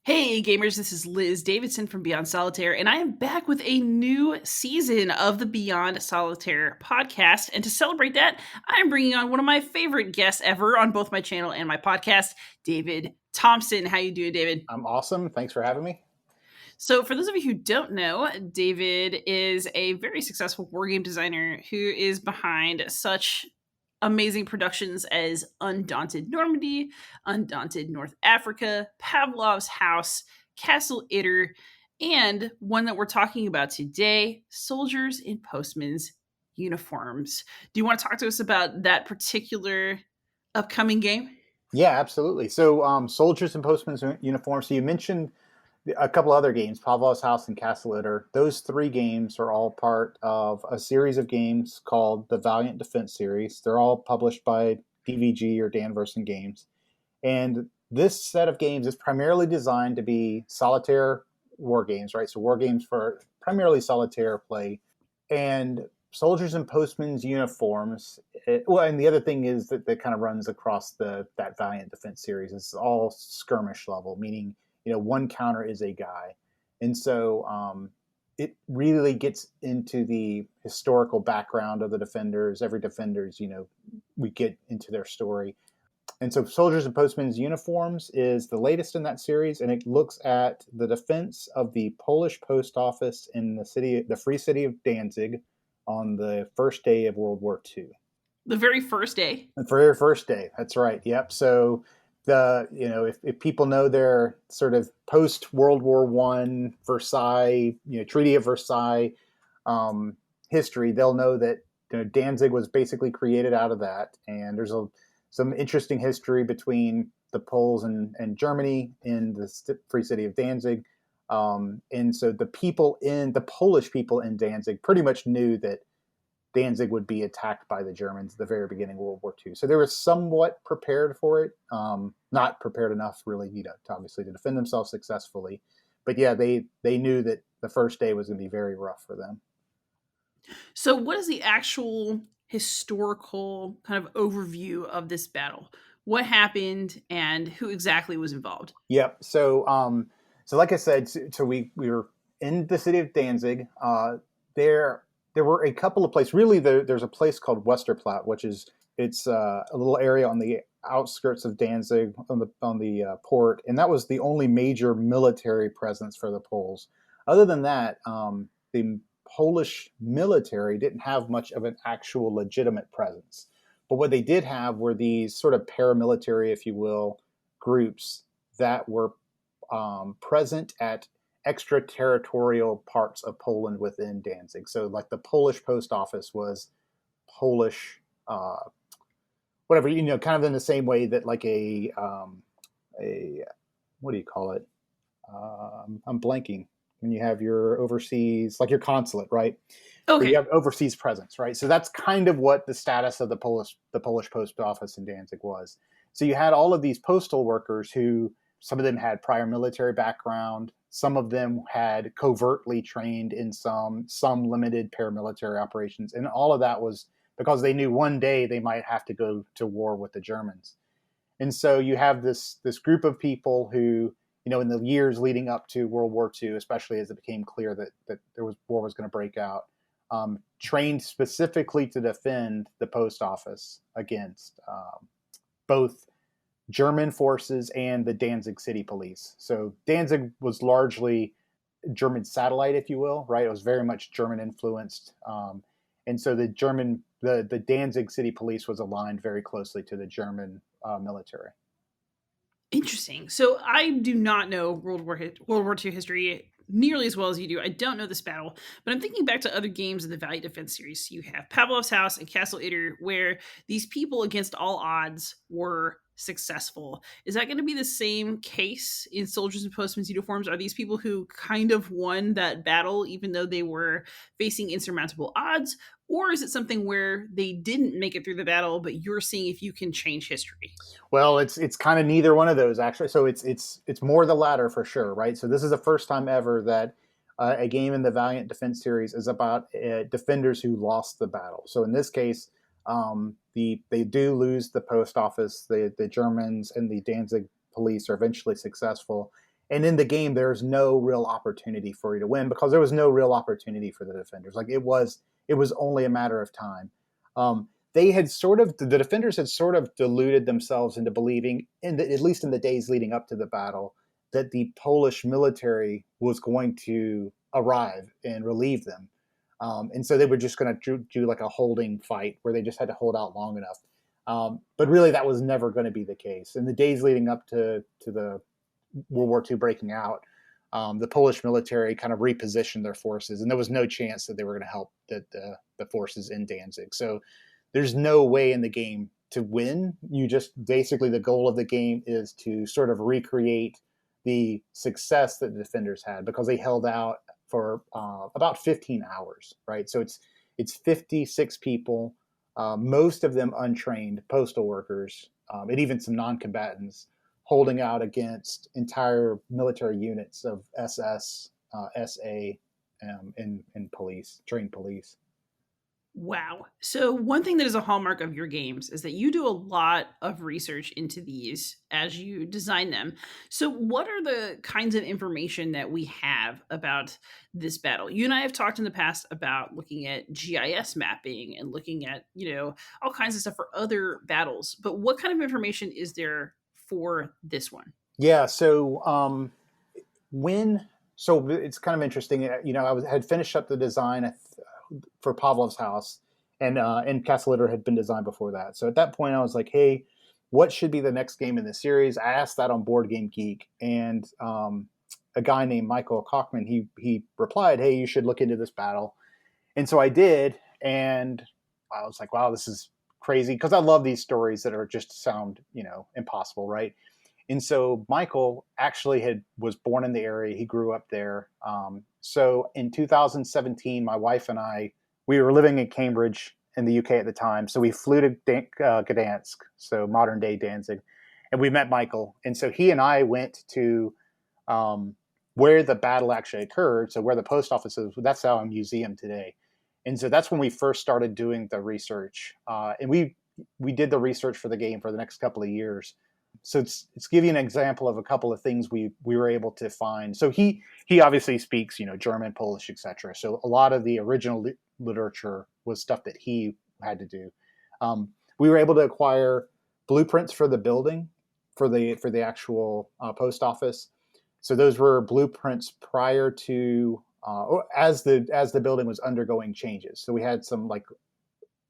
Hey gamers, this is Liz Davidson from Beyond Solitaire, and I am back with a new season of the Beyond Solitaire podcast. And to celebrate that, I'm bringing on one of my favorite guests ever on both my channel and my podcast, David Thompson. How you doing, David? I'm awesome. Thanks for having me. So, for those of you who don't know, David is a very successful wargame designer who is behind such amazing productions as Undaunted Normandy, Undaunted North Africa, Pavlov's House, Castle Itter, and one that we're talking about today, Soldiers in Postmen's Uniforms. Do you want to talk to us about that particular upcoming game? Yeah, absolutely. So, Soldiers and Postmen's Uniforms. So you mentioned a couple other games, Pavlov's House and Castle Itter. Those three games are all part of a series of games called the Valiant Defense series. They're all published by DVG or Danverson Games. And this set of games is primarily designed to be solitaire war games, right? So war games for primarily solitaire play. And Soldiers and Postmen's Uniforms. And the other thing is that kind of runs across that Valiant Defense series. It's all skirmish level, meaning one counter is a guy, and so it really gets into the historical background of the defenders. Every defenders, we get into their story. And so Soldiers and Postmen's Uniforms is the latest in that series, and it looks at the defense of the Polish post office in the free city of Danzig on the first day of World War II. The very first day? The very first day, that's right, yep. So if people know their sort of post-World War I Versailles, Treaty of Versailles history, they'll know that Danzig was basically created out of that. And there's some interesting history between the Poles and Germany in the free city of Danzig. And so the Polish people in Danzig pretty much knew that Danzig would be attacked by the Germans at the very beginning of World War II. So they were somewhat prepared for it, not prepared enough really, obviously to defend themselves successfully. But yeah, they knew that the first day was going to be very rough for them. So what is the actual historical kind of overview of this battle? What happened and who exactly was involved? Yep. So like I said, so we were in the city of Danzig. There were a couple of places. Really, there's a place called Westerplatte, which it's a little area on the outskirts of Danzig on the port, and that was the only major military presence for the Poles. Other than that, the Polish military didn't have much of an actual legitimate presence. But what they did have were these sort of paramilitary, if you will, groups that were present at extraterritorial parts of Poland within Danzig. So like the Polish post office was Polish, whatever, kind of in the same way that like a what do you call it? I'm blanking. When you have your overseas, like your consulate, right? Okay. So you have overseas presence, right? So that's kind of what the status of the Polish post office in Danzig was. So you had all of these postal workers who, some of them had prior military background. Some of them had covertly trained in some limited paramilitary operations. And all of that was because they knew one day they might have to go to war with the Germans. And so you have this group of people who, in the years leading up to World War II, especially as it became clear that war was going to break out, trained specifically to defend the post office against both German forces and the Danzig City Police. So Danzig was largely German satellite, if you will, right? It was very much German influenced. And so the Danzig City Police was aligned very closely to the German military. Interesting. So I do not know World War II history nearly as well as you do. I don't know this battle, but I'm thinking back to other games in the Valiant Defense series. You have Pavlov's House and Castle Itter, where these people against all odds were successful. Is that going to be the same case in Soldiers and Postmen's Uniforms? Are these people who kind of won that battle even though they were facing insurmountable odds? Or is it something where they didn't make it through the battle, but you're seeing if you can change history? Well, it's kind of neither one of those, actually. So it's more the latter for sure, right? So this is the first time ever that a game in the Valiant Defense series is about defenders who lost the battle. So in this case, they do lose the post office. The Germans and the Danzig police are eventually successful, And in the game, there's no real opportunity for you to win because there was no real opportunity for the defenders. Like it was only a matter of time. They had sort of, the defenders had sort of deluded themselves into believing, at least in the days leading up to the battle, that the Polish military was going to arrive and relieve them. And so they were just going to do like a holding fight where they just had to hold out long enough. But really, that was never going to be the case. In the days leading up to the World War II breaking out, the Polish military kind of repositioned their forces, and there was no chance that they were going to help the forces in Danzig. So there's no way in the game to win. You just basically, the goal of the game is to sort of recreate the success that the defenders had because they held out for about 15 hours, right? So it's 56 people, most of them untrained postal workers, and even some non-combatants holding out against entire military units of SS, SA, and police, trained police. Wow. So, one thing that is a hallmark of your games is that you do a lot of research into these as you design them. So, what are the kinds of information that we have about this battle? You and I have talked in the past about looking at GIS mapping and looking at, all kinds of stuff for other battles. But what kind of information is there for this one? Yeah. So when so it's kind of interesting. Had finished up the design for Pavlov's house, and Castle Litter had been designed before that. So at that point, I was like, hey, what should be the next game in the series? I asked that on Board Game Geek, and a guy named Michael Kochman, he replied, hey, you should look into this battle. And so I did, and I was like, wow, this is crazy, because I love these stories that are just sound, impossible, right? And so Michael actually was born in the area. He grew up there. So in 2017, my wife and I, we were living in Cambridge in the UK at the time. So we flew to Gdansk, so modern day Danzig, and we met Michael. And so he and I went to where the battle actually occurred. So where the post office is, that's our museum today. And so that's when we first started doing the research. And we did the research for the game for the next couple of years. So it's give you an example of a couple of things we were able to find. So he obviously speaks, German, Polish, etc. So a lot of the original literature was stuff that he had to do. We were able to acquire blueprints for the building, for the actual post office. So those were blueprints prior to as the building was undergoing changes. So we had some like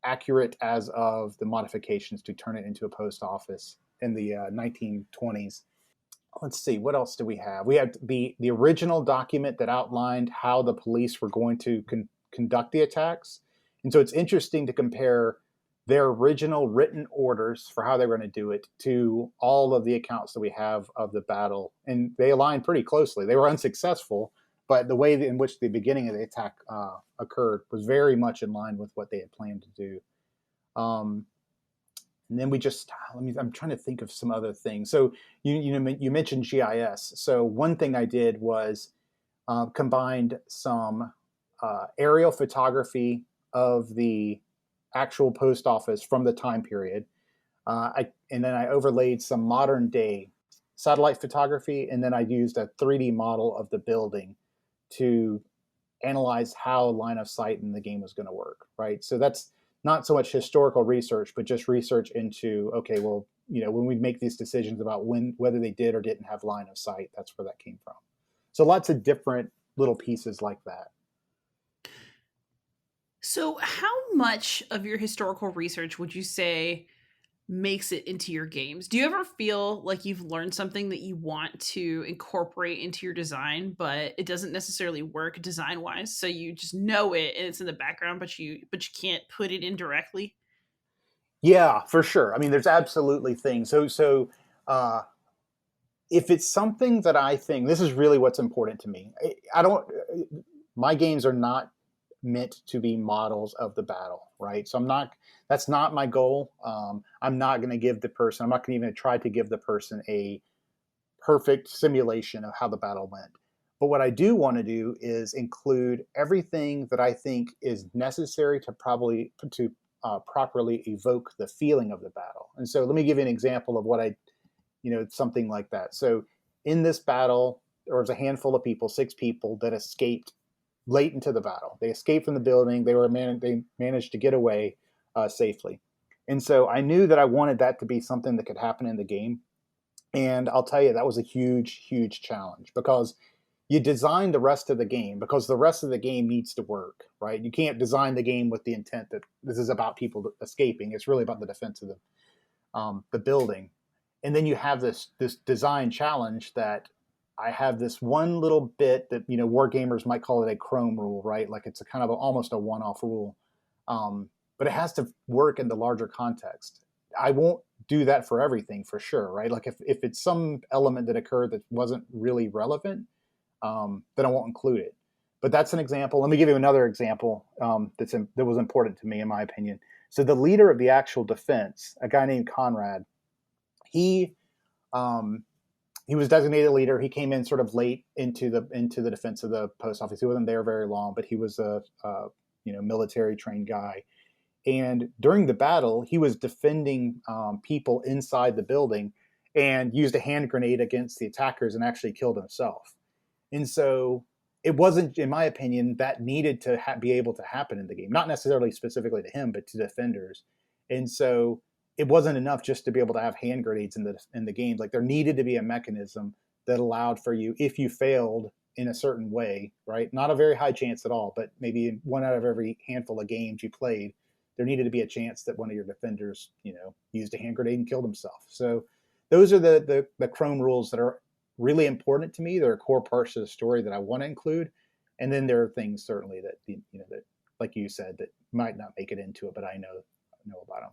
accurate as of the modifications to turn it into a post office in the 1920s. Let's see, what else do we have? We had the original document that outlined how the police were going to conduct the attacks. And so it's interesting to compare their original written orders for how they were going to do it to all of the accounts that we have of the battle. And they align pretty closely. They were unsuccessful, but the way in which the beginning of the attack occurred was very much in line with what they had planned to do. And then I'm trying to think of some other things. So you mentioned GIS. So one thing I did was combined some aerial photography of the actual post office from the time period. And then I overlaid some modern day satellite photography, and then I used a 3D model of the building to analyze how line of sight in the game was going to work, right? So that's not so much historical research, but just research into, okay, well, when we make these decisions about whether they did or didn't have line of sight, that's where that came from. So lots of different little pieces like that. So, how much of your historical research would you say makes it into your games? Do you ever feel like you've learned something that you want to incorporate into your design, but it doesn't necessarily work design wise? So you just know it and it's in the background, but you can't put it in directly. Yeah, for sure. I mean, there's absolutely things. So if it's something that I think this is really what's important to me, I don't. My games are not meant to be models of the battle, right? So I'm not. That's not my goal. I'm not going to give the person. I'm not going to even try to give the person a perfect simulation of how the battle went. But what I do want to do is include everything that I think is necessary to properly evoke the feeling of the battle. And so let me give you an example of what something like that. So in this battle, there was a handful of people, 6 people, that escaped late into the battle. They escaped from the building. They managed to get away safely. And so I knew that I wanted that to be something that could happen in the game. And I'll tell you, that was a huge, huge challenge, because you design the rest of the game, because the rest of the game needs to work, right? You can't design the game with the intent that this is about people escaping. It's really about the defense of the building. And then you have this design challenge that I have this one little bit that, war gamers might call it a Chrome rule, right? Like it's a kind of almost a one-off rule, but it has to work in the larger context. I won't do that for everything, for sure, right? Like if it's some element that occurred that wasn't really relevant, then I won't include it. But that's an example. Let me give you another example that was important to me, in my opinion. So the leader of the actual defense, a guy named Conrad, he was designated leader. He came in sort of late into the defense of the post office. He wasn't there very long, but he was a military trained guy. And during the battle, he was defending people inside the building and used a hand grenade against the attackers and actually killed himself. And so it wasn't, in my opinion, that needed to be able to happen in the game. Not necessarily specifically to him, but to defenders. And so it wasn't enough just to be able to have hand grenades in the game. Like there needed to be a mechanism that allowed for you, if you failed in a certain way, right? Not a very high chance at all, but maybe in 1 out of every handful of games you played, there needed to be a chance that one of your defenders, used a hand grenade and killed himself. So those are the Chrome rules that are really important to me. They're core parts of the story that I want to include. And then there are things certainly that, that, like you said, that might not make it into it, but I know about them.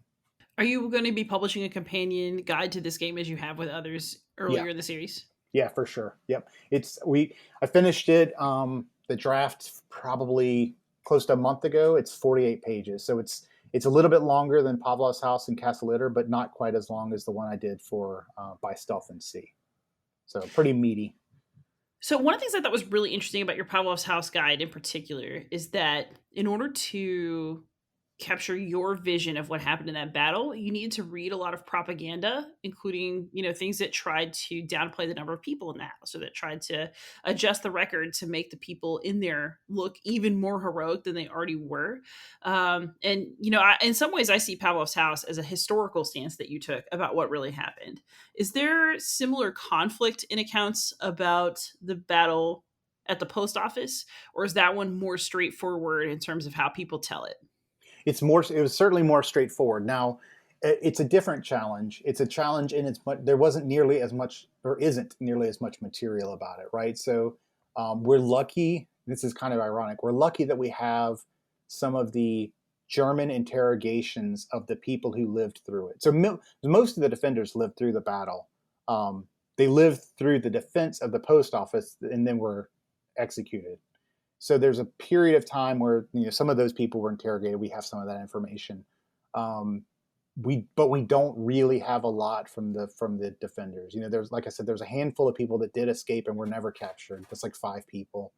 Are you going to be publishing a companion guide to this game as you have with others Yeah. earlier in the series? Yeah, for sure. Yep. I finished it, the draft probably close to a month ago. It's 48 pages. So it's a little bit longer than Pavlov's House and Castellitter, but not quite as long as the one I did for By Stealth and Sea. So pretty meaty. So one of the things I thought was really interesting about your Pavlov's House guide in particular is that in order to capture your vision of what happened in that battle, you needed to read a lot of propaganda, including, things that tried to downplay the number of people in the house, or that tried to adjust the record to make the people in there look even more heroic than they already were. And, in some ways, I see Pavlov's House as a historical stance that you took about what really happened. Is there similar conflict in accounts about the battle at the post office, or is that one more straightforward in terms of how people tell it? It was certainly more straightforward. Now, it's a different challenge. It's a challenge in its, there wasn't nearly as much, or isn't nearly as much material about it, right? So we're lucky. This is kind of ironic. We're lucky that we have some of the German interrogations of the people who lived through it. So most of the defenders lived through the battle. They lived through the defense of the post office and then were executed. So there's a period of time where some of those people were interrogated. We have some of that information. But we don't really have a lot from the defenders. There's, like I said, there's a handful of people that did escape and were never captured. That's like 5 people.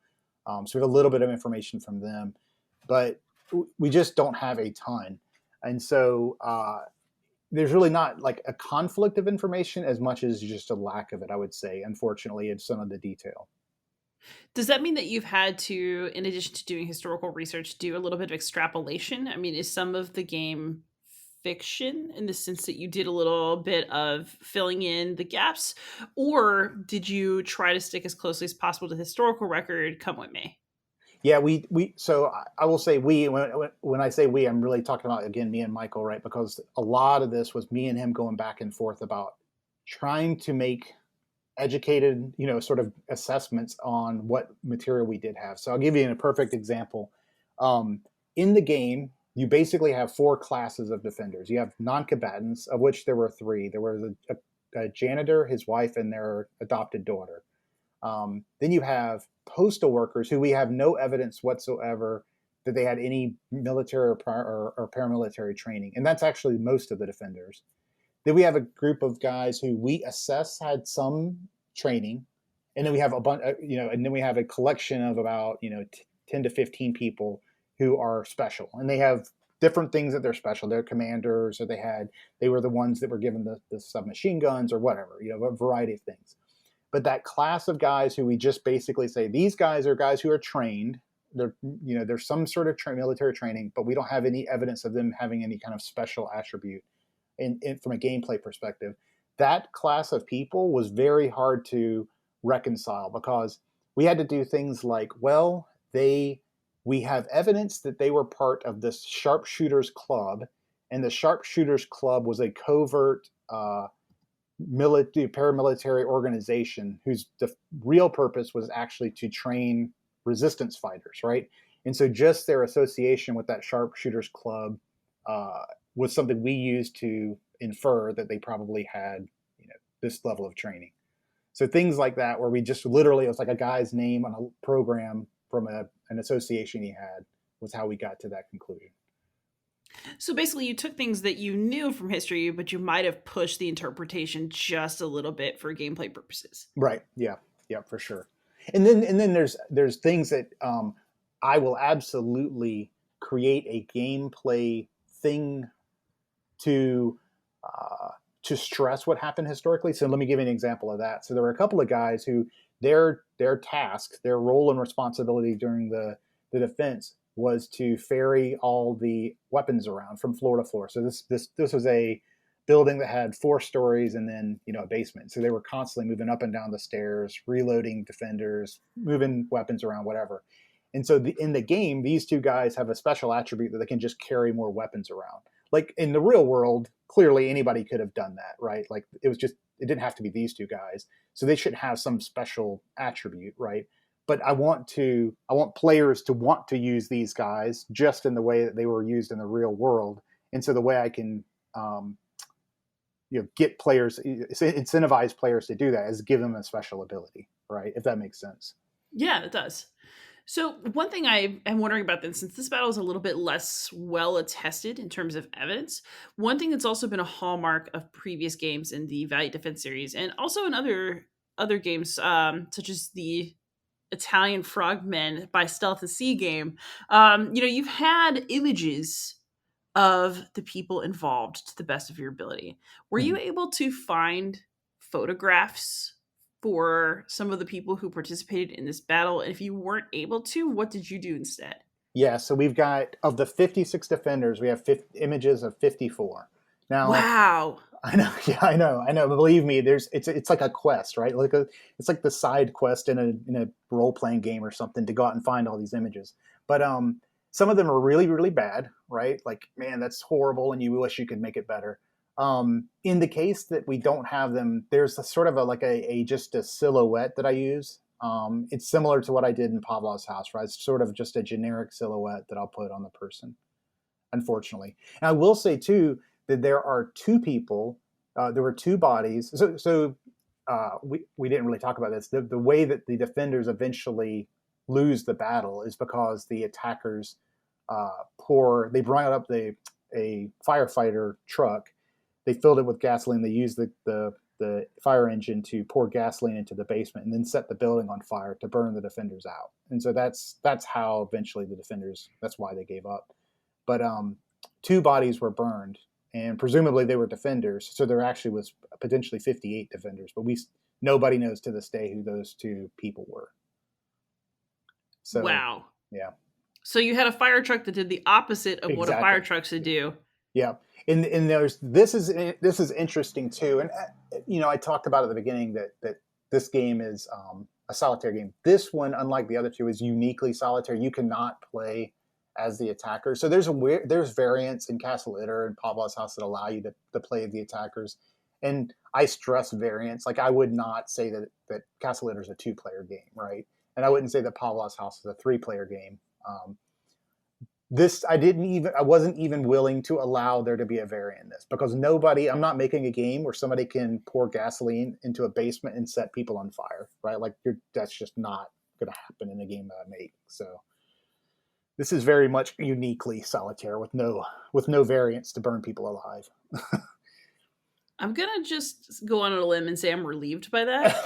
So we have a little bit of information from them, but we just don't have a ton. And so there's really not like a conflict of information as much as just a lack of it, I would say, unfortunately, in some of the detail. Does that mean that you've had to, in addition to doing historical research, do a little bit of extrapolation? I mean, is some of the game fiction in the sense that you did a little bit of filling in the gaps, or did you try to stick as closely as possible to the historical record, come what may? Yeah, so I will say when I say we, I'm really talking about, again, me and Michael, right? Because a lot of this was me and him going back and forth about trying to make educated, sort of assessments on what material we did have. So I'll give you a perfect example. In the game, you basically have 4 classes of defenders. You have non-combatants, of which there were 3. There was a janitor, his wife, and their adopted daughter. Then you have postal workers, who we have no evidence whatsoever that they had any military or paramilitary training. And that's actually most of the defenders. Then we have a group of guys who we assess had some training, and then we have a bunch, and then we have a collection of about 10 to 15 people who are special, and they have different things that they're special. They're commanders, or they were the ones that were given the submachine guns or whatever, a variety of things. But that class of guys who we just basically say, these guys are guys who are trained. They're, there's some sort of military training, but we don't have any evidence of them having any kind of special attribute from a gameplay perspective. That class of people was very hard to reconcile because we had to do things like, well, we have evidence that they were part of this sharpshooters club, and the sharpshooters club was a covert paramilitary organization whose real purpose was actually to train resistance fighters, right? And so just their association with that sharpshooters club was something we used to infer that they probably had, this level of training. So things like that, where we just literally, it was like a guy's name on a program from an association he had, was how we got to that conclusion. So basically, you took things that you knew from history, but you might have pushed the interpretation just a little bit for gameplay purposes. Right. Yeah. Yeah, for sure. And then there's things that I will absolutely create a gameplay thing to stress what happened historically. So let me give you an example of that. So there were a couple of guys who their task, their role and responsibility during the defense was to ferry all the weapons around from floor to floor. So this was a building that had 4 stories and then a basement. So they were constantly moving up and down the stairs, reloading defenders, moving weapons around, whatever. And so in the game, these 2 guys have a special attribute that they can just carry more weapons around. Like in the real world, clearly anybody could have done that, right? Like it didn't have to be these 2 guys. So they should have some special attribute, right? But I want players to want to use these guys just in the way that they were used in the real world. And so the way I can get players, incentivize players to do that is give them a special ability, right? If that makes sense. Yeah, it does. So one thing I am wondering about then, since this battle is a little bit less well attested in terms of evidence, one thing that's also been a hallmark of previous games in the Valiant Defense series, and also in other games, such as the Italian Frogmen by Stealth and Sea game, you've had images of the people involved to the best of your ability. Were you able to find photographs for some of the people who participated in this battle? And if you weren't able to, what did you do instead? Yeah, so we've got, of the 56 defenders, we have images of 54. Now, wow. I know, yeah, I know. Believe me, it's like a quest, right? It's like the side quest in a role playing game or something to go out and find all these images. But some of them are really, really bad, right? Like, man, that's horrible, and you wish you could make it better. In the case that we don't have them, there's a sort of just a silhouette that I use. It's similar to what I did in Pavlov's house, right? It's sort of just a generic silhouette that I'll put on the person, unfortunately. And I will say too that there are 2 people. There were 2 bodies. So we didn't really talk about this. The way that the defenders eventually lose the battle is because the attackers they brought up a firefighter truck. They filled it with gasoline. They used the fire engine to pour gasoline into the basement and then set the building on fire to burn the defenders out. And so that's how eventually the defenders, that's why they gave up. But 2 bodies were burned, and presumably they were defenders. So there actually was potentially 58 defenders, but nobody knows to this day who those 2 people were. So, wow. Yeah. So you had a fire truck that did the opposite of what a fire truck should do. Yeah. And this is interesting too. And I talked about at the beginning that this game is a solitaire game. This one, unlike the other 2, is uniquely solitaire. You cannot play as the attacker. So there's variants in Castle Itter and Pavlov's House that allow you to play the attackers. And I stress variants. Like, I would not say that Castle Itter is a 2-player game, right? And I wouldn't say that Pavlov's House is a 3-player game. I wasn't even willing to allow there to be a variant in this, because I'm not making a game where somebody can pour gasoline into a basement and set people on fire, right? Like, that's just not going to happen in a game that I make. So this is very much uniquely solitaire with no variants to burn people alive. I'm going to just go on a limb and say I'm relieved by that.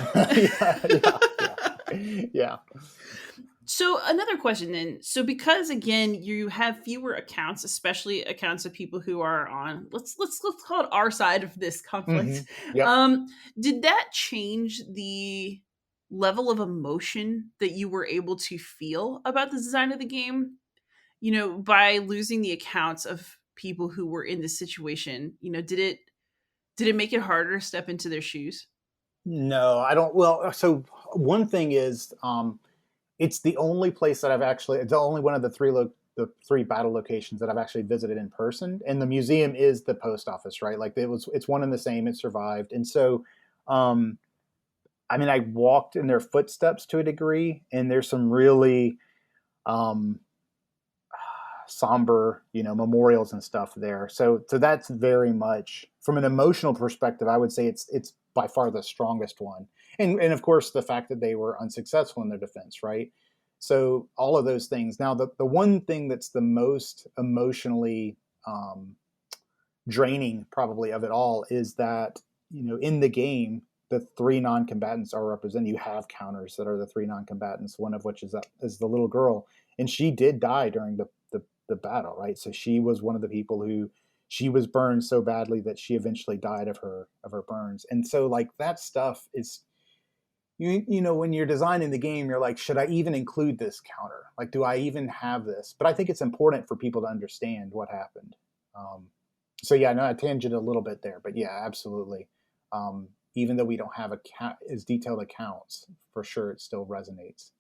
Yeah. So another question then. So because again you have fewer accounts, especially accounts of people who are on let's call it our side of this conflict. Yep. Um did that change the level of emotion that you were able to feel about the design of the game? By losing the accounts of people who were in this situation, did it make it harder to step into their shoes? No, I don't. Well, so one thing is, it's the only place that it's the only one of the three battle locations that I've actually visited in person. And the museum is the post office, right? Like it's one and the same. It survived, and so, um, I mean, I walked in their footsteps to a degree, and there's some really um, somber, memorials and stuff there. So that's very much from an emotional perspective. I would say it's by far the strongest one, and of course the fact that they were unsuccessful in their defense, right? So all of those things. Now the one thing that's the most emotionally um, draining probably of it all is that in the game the three non-combatants are represented. You have counters that are the three non-combatants, one of which is the little girl, and she did die during the battle, right? So she was one of the people who she was burned so badly that she eventually died of her burns. And so like that stuff is when you're designing the game, you're like, should I even include this counter? Like, do I even have this? But I think it's important for people to understand what happened. Um, so yeah, no, I tangent a little bit there, but yeah, absolutely. Even though we don't have as detailed accounts, for sure, it still resonates.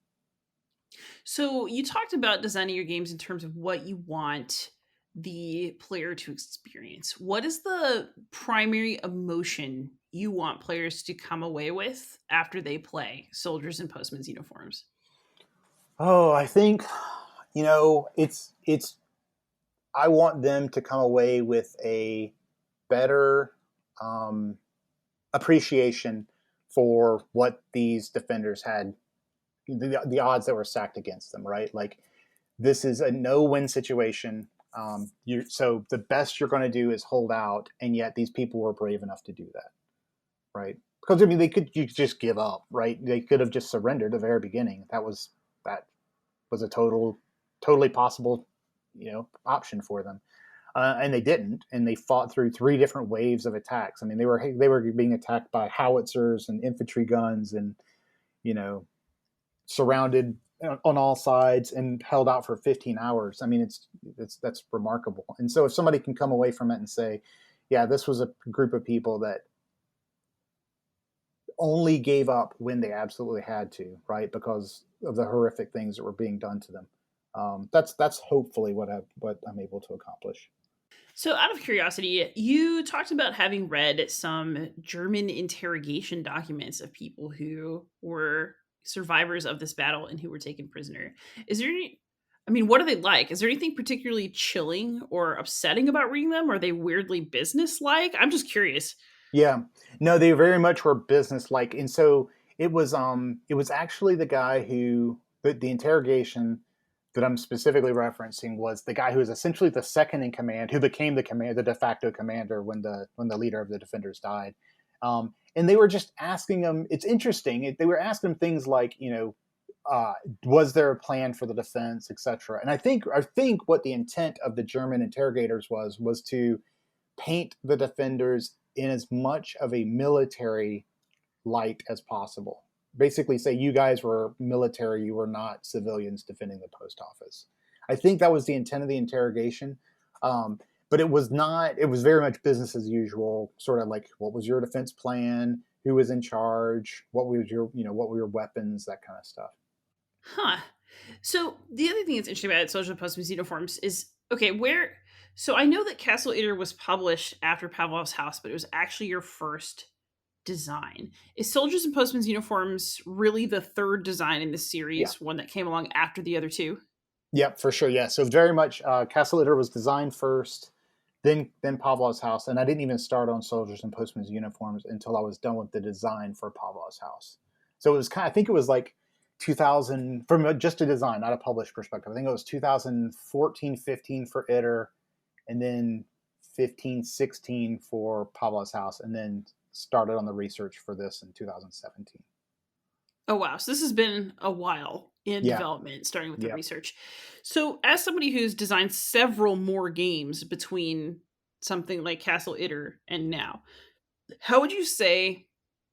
So you talked about designing your games in terms of what you want the player to experience. What is the primary emotion you want players to come away with after they play Soldiers in Postmen's Uniforms? Oh, I think it's I want them to come away with a better um, appreciation for what these defenders had, the odds that were stacked against them, right? Like this is a no-win situation. So the best you're going to do is hold out, and yet these people were brave enough to do that, right? Because I mean, you could just give up, right? They could have just surrendered at the very beginning. That was a totally possible, option for them. And they didn't, and they fought through three different waves of attacks. I mean, they were being attacked by howitzers and infantry guns, and you know, surrounded on all sides and held out for 15 hours. I mean, that's remarkable. And so, if somebody can come away from it and say, "Yeah, this was a group of people that only gave up when they absolutely had to, right? Because of the horrific things that were being done to them." That's hopefully what I'm able to accomplish. So, out of curiosity, you talked about having read some German interrogation documents of people who were survivors of this battle and who were taken prisoner. Is there any, I mean, what are they like? Is there anything particularly chilling or upsetting about reading them? Are they weirdly business-like? I'm just curious. Yeah, no, they very much were business like, and so it was actually the guy who the interrogation that I'm specifically referencing was the guy who was essentially the second in command, who became the de facto commander when the leader of the defenders died. And they were just asking him. It's interesting. They were asking him things like, was there a plan for the defense, etc. And I think what the intent of the German interrogators was to paint the defenders in as much of a military light as possible. Basically, say you guys were military, you were not civilians defending the post office. I think that was the intent of the interrogation. Um, but it was not, it was very much business as usual, sort of like what was your defense plan? Who was in charge? What were your weapons? That kind of stuff. Huh. So the other thing that's interesting about Social Postman's Uniforms is okay, where so I know that Castle Eater was published after Pavlov's House, but it was actually your first design. Is Soldiers and Postmen's Uniforms really the third design in the Yeah. series, one that came along after the other two? Yep, for sure. Yeah. So very much Castle Litter was designed first, then Pavlov's House, and I didn't even start on Soldiers and Postmen's Uniforms until I was done with the design for Pavlov's House. So it was I think it was like 2000 from just a design, not a published perspective. I think it was 2014, 15 for Itter, and then 15, 16 for Pavlov's House, and then started on the research for this in 2017. Oh wow, so this has been a while. in Yeah, development, starting with the yeah. research. So, as somebody who's designed several more games between something like Castle Itter and now, how would you say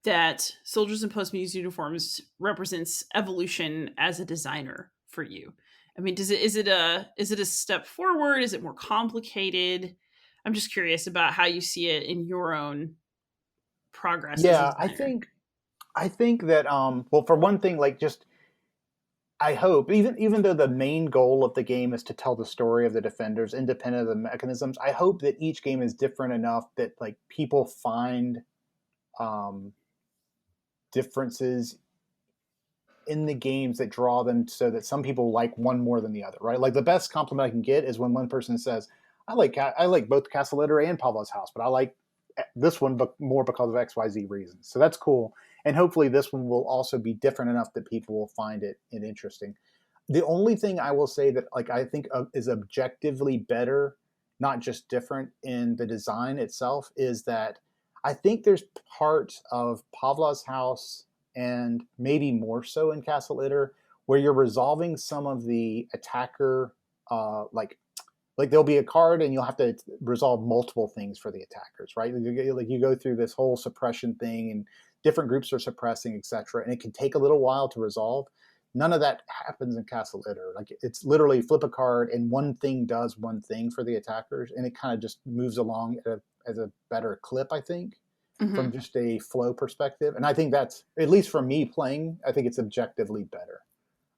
that Soldiers and Postmen's Uniforms represents evolution as a designer for you? I mean, does it is it a step forward? Is it more complicated? I'm just curious about how you see it in your own progress as a Yeah, designer. I think that well, for one thing, like just I hope, even though the main goal of the game is to tell the story of the defenders, independent of the mechanisms, I hope that each game is different enough that like people find um, differences in the games that draw them, so that some people like one more than the other. Right? Like the best compliment I can get is when one person says, I like both Castle Litter and Pavlov's House, but I like this one more because of XYZ reasons." So that's cool. And hopefully this one will also be different enough that people will find it interesting. The only thing I will say that like I think is objectively better, not just different in the design itself, is that I think there's parts of Pavlov's House, and maybe more so in Castle Itter, where you're resolving some of the attacker like there'll be a card and you'll have to resolve multiple things for the attackers, right? Like you go through this whole suppression thing and different groups are suppressing, etc., and it can take a little while to resolve. None of that happens in Castle Itter. Like it's literally flip a card and one thing does one thing for the attackers, and it kind of just moves along as a better clip, I think, from Mhm. just a flow perspective. And I think that's, at least for me playing, I think it's objectively better.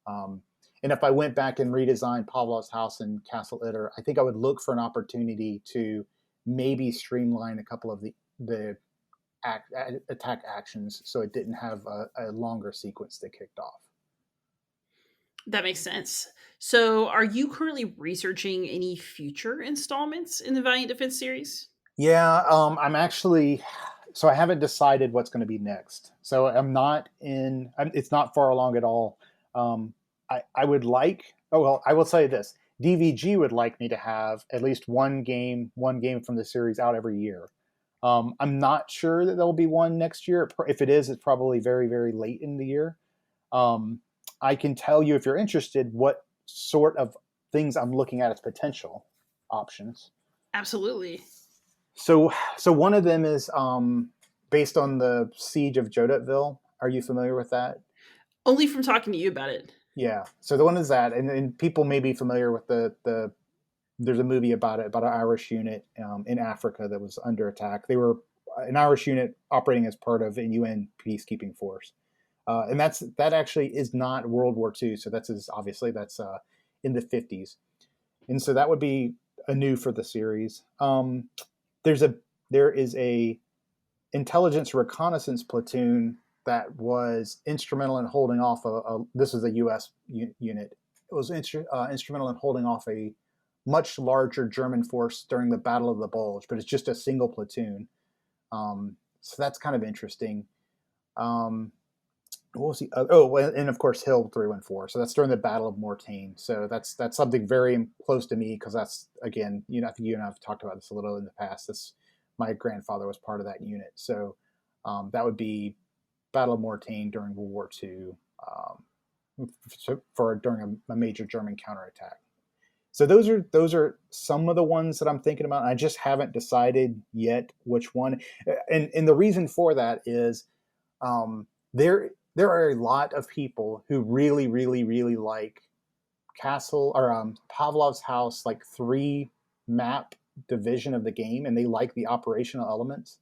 Um, and if I went back and redesigned Pavlov's House and Castle Itter, I think I would look for an opportunity to maybe streamline a couple of the attack actions so it didn't have a longer sequence that kicked off. That makes sense. So, are you currently researching any future installments in the Valiant Defense series? Yeah, I'm actually. So I haven't decided what's going to be next. So I'm not in. It's not far along at all. I would like. Oh well, I will say this. DVG would like me to have at least one game from the series out every year. I'm not sure that there'll be one next year. If it is, it's probably very, very late in the year. Um, I can tell you, if you're interested, what sort of things I'm looking at as potential options. Absolutely. So one of them is based on the siege of Jodetville. Are you familiar with that? Only from talking to you about it. Yeah. So the one is that, and people may be familiar with the. There's a movie about it, about an Irish unit in Africa that was under attack. They were an Irish unit operating as part of a UN peacekeeping force, and that actually is not World War II. So obviously that's in the 50s, and so that would be anew for the series. There's a there is a intelligence reconnaissance platoon that was instrumental in holding off this is a U.S. unit. It was instrumental in holding off a much larger German force during the Battle of the Bulge, but it's just a single platoon. So that's kind of interesting. Um, what was the oh, and of course Hill 314. So that's during the Battle of Mortain. So that's something very close to me, because that's, again, I think you and I have talked about this a little in the past. This My grandfather was part of that unit, so that would be Battle of Mortain during World War II, for during a major German counterattack. So those are some of the ones that I'm thinking about. I just haven't decided yet which one, and the reason for that is um, there are a lot of people who really, really, really like Castle or Pavlov's House, like 3 map division of the game, and they like the operational elements.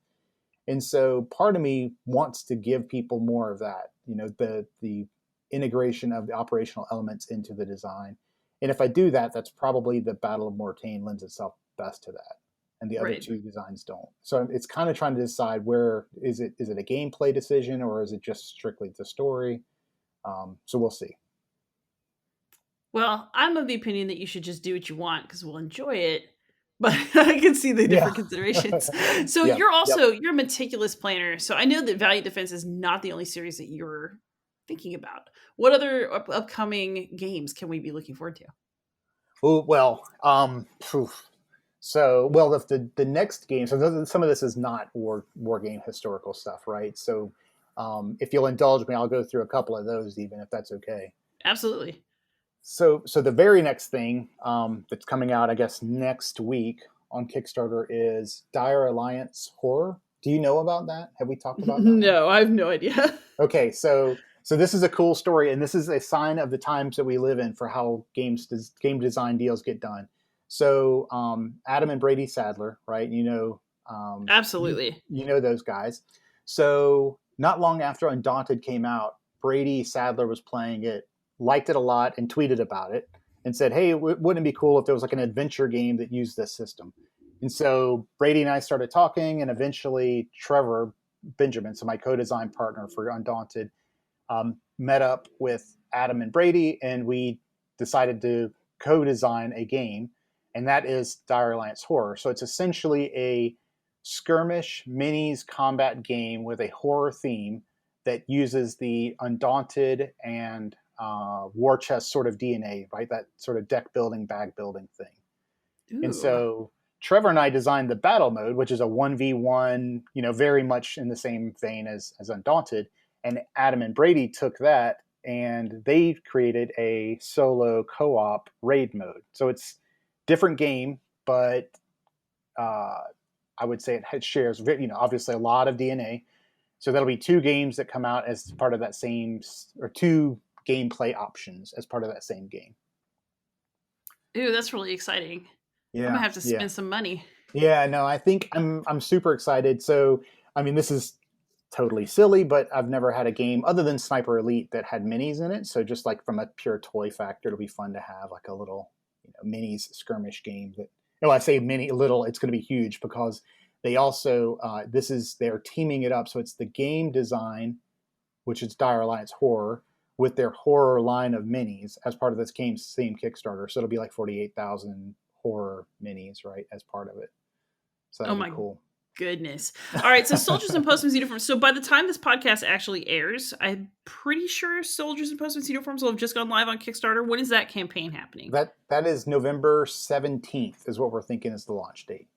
And so part of me wants to give people more of that, the integration of the operational elements into the design. And if I do that, that's probably the Battle of Mortain lends itself best to that, and the other Right. two designs don't. So it's kind of trying to decide, where is it a gameplay decision, or is it just strictly the story? So we'll see. Well, I'm of the opinion that you should just do what you want because we'll enjoy it. But I can see the Yeah. different considerations. So Yep. Yep. you're a meticulous planner. So I know that Valiant Defense is not the only series that you're thinking about. What other upcoming games can we be looking forward to? Ooh, well, so well, the next game. So some of this is not war game historical stuff, right? So if you'll indulge me, I'll go through a couple of those, even if that's okay. Absolutely. So the very next thing that's coming out, I guess, next week on Kickstarter is Dire Alliance Horror. Do you know about that? Have we talked about that one? No, I have no idea. Okay, so this is a cool story, and this is a sign of the times that we live in for how game design deals get done. So Adam and Brady Sadler, right? Absolutely. You know those guys. So not long after Undaunted came out, Brady Sadler was playing it, liked it a lot, and tweeted about it, and said, "Hey, wouldn't it be cool if there was like an adventure game that used this system?" And so Brady and I started talking, and eventually Trevor Benjamin, so my co-design partner for Undaunted, met up with Adam and Brady, and we decided to co-design a game, and that is Dire Alliance Horror. So it's essentially a skirmish minis combat game with a horror theme that uses the Undaunted and War Chest sort of DNA, right? That sort of deck building, bag building thing. And Ooh. so Trevor and I designed the battle mode, which is a 1v1, very much in the same vein as Undaunted. And Adam and Brady took that and they created a solo co-op raid mode. So it's different game, but I would say it shares, obviously a lot of DNA. So that'll be two games that come out as part of that same, or two gameplay options as part of that same game. Ooh, that's really exciting. I'm gonna Yeah, have to yeah. spend some money. Yeah, no, I think I'm super excited. So, I mean, this is totally silly, but I've never had a game other than Sniper Elite that had minis in it. So, just like from a pure toy factor, it'll be fun to have like a little, minis skirmish game. That, I say mini little, it's going to be huge because they also they're teaming it up. So it's the game design, which is Dire Alliance Horror, with their horror line of minis as part of this game's same Kickstarter. So it'll be like 48,000 horror minis, right, as part of it. So Oh that'll be my cool. goodness. All right, so Soldiers and Postmen's Uniforms. So by the time this podcast actually airs, I'm pretty sure Soldiers and Postmen's Uniforms will have just gone live on Kickstarter. When is that campaign happening? That is November 17th is what we're thinking is the launch date.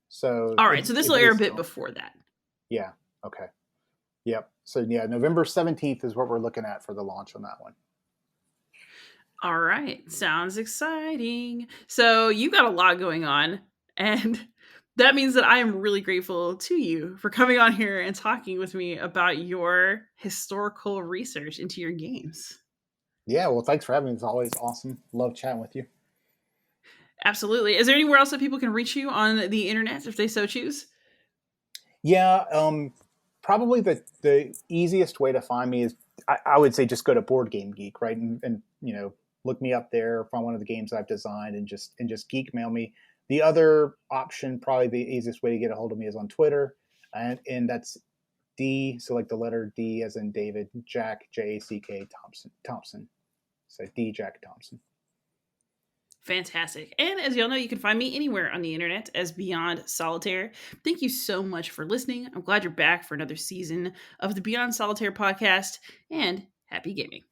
So All right, so this will it air a is bit still. before that. Yeah. Okay. Yep. So yeah, November 17th is what we're looking at for the launch on that one. All right, sounds exciting. So you got a lot going on, and that means that I am really grateful to you for coming on here and talking with me about your historical research into your games. Yeah, well, thanks for having me. It's always awesome. Love chatting with you. Absolutely. Is there anywhere else that people can reach you on the internet if they so choose? Yeah, probably the easiest way to find me is I would say just go to Board Game Geek, right, and look me up there, find one of the games I've designed, and just geek mail me. The other option, probably the easiest way to get a hold of me, is on Twitter, and that's D, so like the letter D as in David, Jack, Jack Thompson. So D Jack Thompson. Fantastic. And as y'all know, you can find me anywhere on the internet as Beyond Solitaire. Thank you so much for listening. I'm glad you're back for another season of the Beyond Solitaire podcast, and happy gaming.